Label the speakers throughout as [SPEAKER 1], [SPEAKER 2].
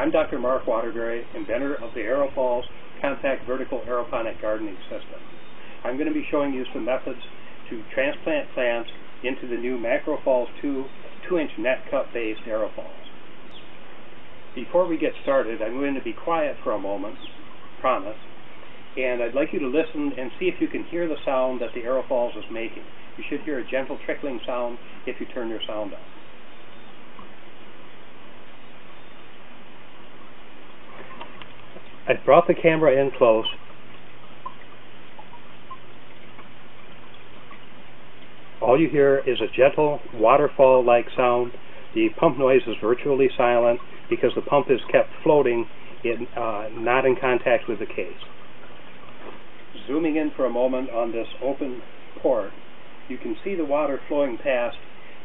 [SPEAKER 1] I'm Dr. Mark Waterbury, inventor of the AeroFalls compact vertical aeroponic gardening system. I'm going to be showing you some methods to transplant plants into the new Macrofalls 2-inch net cup based AeroFalls. Before we get started, I'm going to be quiet for a moment, promise, and I'd like you to listen and see if you can hear the sound that the AeroFalls is making. You should hear a gentle trickling sound if you turn your sound up. I've brought the camera in close. All you hear is a gentle waterfall-like sound. The pump noise is virtually silent because the pump is kept floating, not in contact with the case. Zooming in for a moment on this open port, you can see the water flowing past.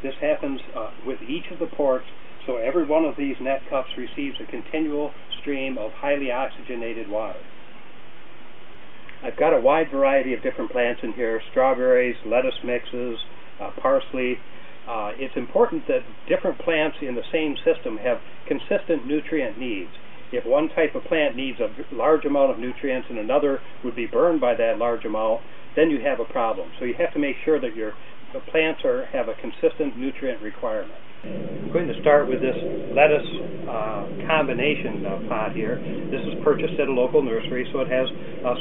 [SPEAKER 1] This happens with each of the ports, so every one of these net cups receives a continual stream of highly oxygenated water. I've got a wide variety of different plants in here: strawberries, lettuce mixes, parsley. It's important that different plants in the same system have consistent nutrient needs. If one type of plant needs a large amount of nutrients and another would be burned by that large amount, then you have a problem. So you have to make sure that the plants have a consistent nutrient requirement. I'm going to start with this lettuce combination pot here. This is purchased at a local nursery, so it has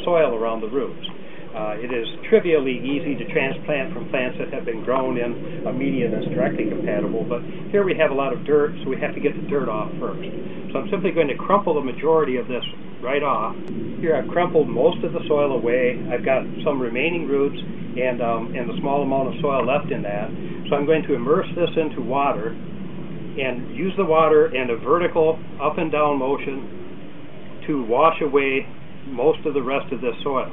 [SPEAKER 1] soil around the roots. It is trivially easy to transplant from plants that have been grown in a medium that's directly compatible, but here we have a lot of dirt, so we have to get the dirt off first. So I'm simply going to crumple the majority of this right off. Here I've crumpled most of the soil away. I've got some remaining roots and a small amount of soil left in that. So I'm going to immerse this into water and use the water in a vertical up and down motion to wash away most of the rest of this soil.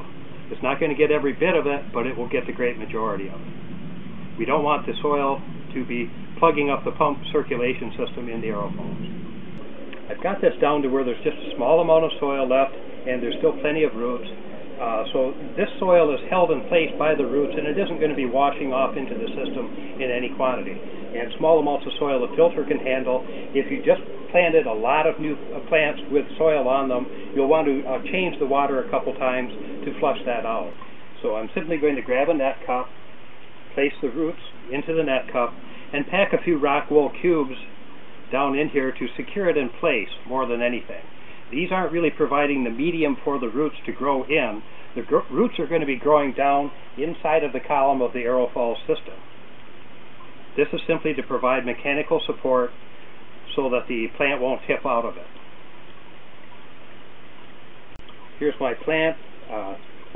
[SPEAKER 1] It's not going to get every bit of it, but it will get the great majority of it. We don't want the soil to be plugging up the pump circulation system in the AeroFalls. I've got this down to where there's just a small amount of soil left and there's still plenty of roots. So this soil is held in place by the roots, and it isn't going to be washing off into the system in any quantity. And small amounts of soil the filter can handle. If you just planted a lot of new plants with soil on them, you'll want to change the water a couple times to flush that out. So I'm simply going to grab a net cup, place the roots into the net cup, and pack a few rock wool cubes down in here to secure it in place more than anything. These aren't really providing the medium for the roots to grow in. The roots are going to be growing down inside of the column of the AeroFalls system. This is simply to provide mechanical support so that the plant won't tip out of it. Here's my plant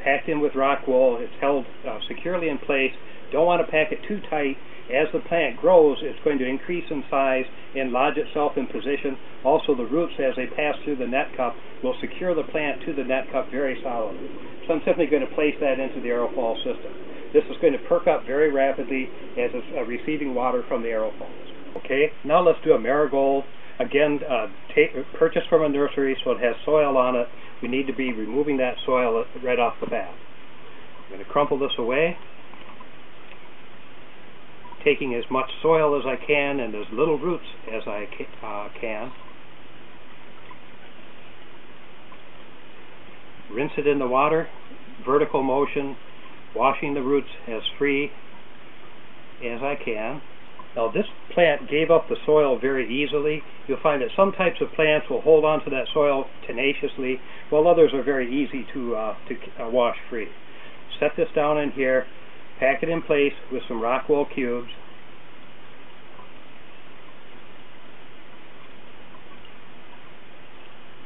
[SPEAKER 1] packed in with rock wool. It's held securely in place. Don't want to pack it too tight. As the plant grows, it's going to increase in size and lodge itself in position. Also, the roots, as they pass through the net cup, will secure the plant to the net cup very solidly. So I'm simply going to place that into the AeroFalls system. This is going to perk up very rapidly as it's receiving water from the AeroFalls. Okay, now let's do a marigold. Again, purchased from a nursery, so it has soil on it. We need to be removing that soil right off the bat. I'm going to crumple this away, taking as much soil as I can and as little roots as I can. Rinse it in the water, vertical motion, washing the roots as free as I can. Now this plant gave up the soil very easily. You'll find that some types of plants will hold on to that soil tenaciously, while others are very easy to wash free. Set this down in here. Pack it in place with some rock wool cubes.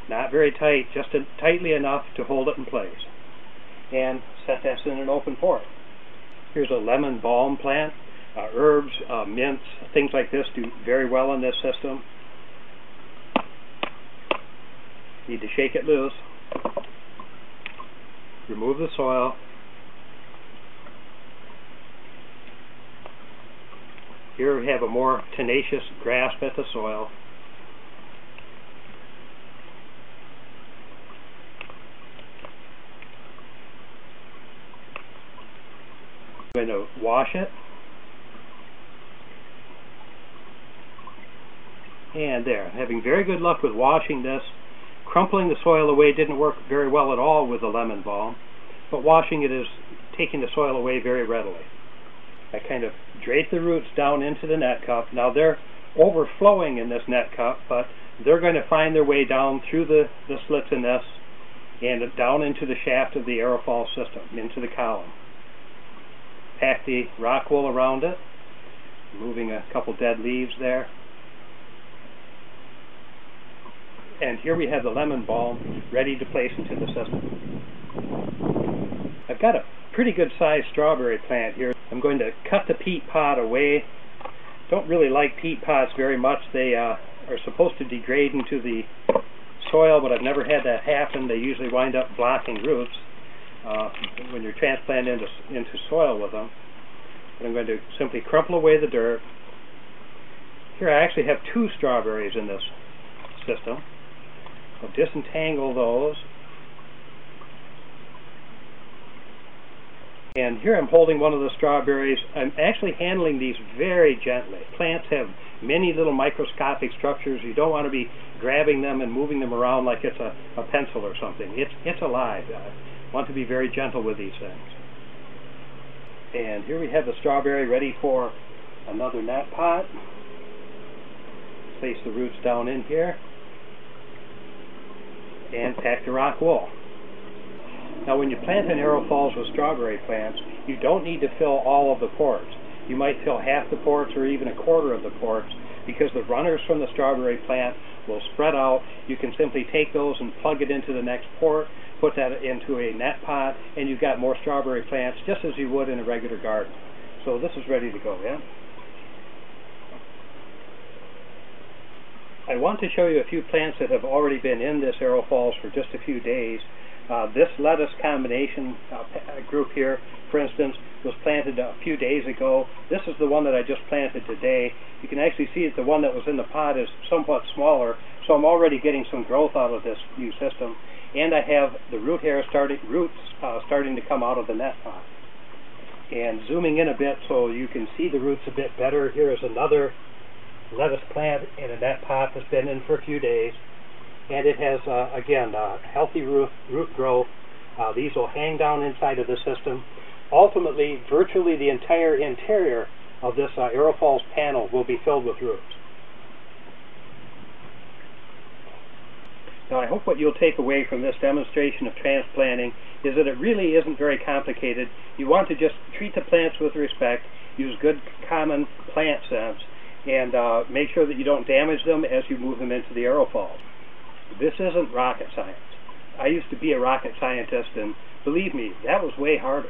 [SPEAKER 1] Not very tight, just tightly enough to hold it in place. And set this in an open port. Here's a lemon balm plant. Herbs, mints, things like this do very well in this system. Need to shake it loose. Remove the soil. Here we have a more tenacious grasp at the soil. I'm going to wash it. And there, having very good luck with washing this. Crumpling the soil away didn't work very well at all with the lemon balm, but washing it is taking the soil away very readily. I kind of drape the roots down into the net cup. Now they're overflowing in this net cup, but they're going to find their way down through the slits in this and down into the shaft of the AeroFalls system, into the column. Pack the rock wool around it, removing a couple dead leaves there. And here we have the lemon balm ready to place into the system. I've got a pretty good sized strawberry plant here. I'm going to cut the peat pod away. Don't really like peat pods very much. They are supposed to degrade into the soil, but I've never had that happen. They usually wind up blocking roots when you're transplanted into soil with them. But I'm going to simply crumple away the dirt. Here I actually have 2 strawberries in this system. I'll disentangle those. And here I'm holding one of the strawberries. I'm actually handling these very gently. Plants have many little microscopic structures. You don't want to be grabbing them and moving them around like it's a pencil or something. It's alive. I want to be very gentle with these things. And here we have the strawberry ready for another net pot. Place the roots down in here and pack the rock wool. Now when you plant in AeroFalls with strawberry plants, you don't need to fill all of the ports. You might fill half the ports or even a quarter of the ports, because the runners from the strawberry plant will spread out. You can simply take those and plug it into the next port, put that into a net pot, and you've got more strawberry plants just as you would in a regular garden. So this is ready to go, yeah? I want to show you a few plants that have already been in this AeroFalls for just a few days. This lettuce combination group here, for instance, was planted a few days ago. This is the one that I just planted today. You can actually see that the one that was in the pot is somewhat smaller, so I'm already getting some growth out of this new system. And I have the roots starting to come out of the net pot. And zooming in a bit so you can see the roots a bit better, here is another lettuce plant in a net pot that's been in for a few days. And it has, again, healthy root growth. These will hang down inside of the system. Ultimately, virtually the entire interior of this AeroFalls panel will be filled with roots. Now, I hope what you'll take away from this demonstration of transplanting is that it really isn't very complicated. You want to just treat the plants with respect, use good common plant sense, and make sure that you don't damage them as you move them into the AeroFalls. This isn't rocket science. I used to be a rocket scientist, and believe me, that was way harder.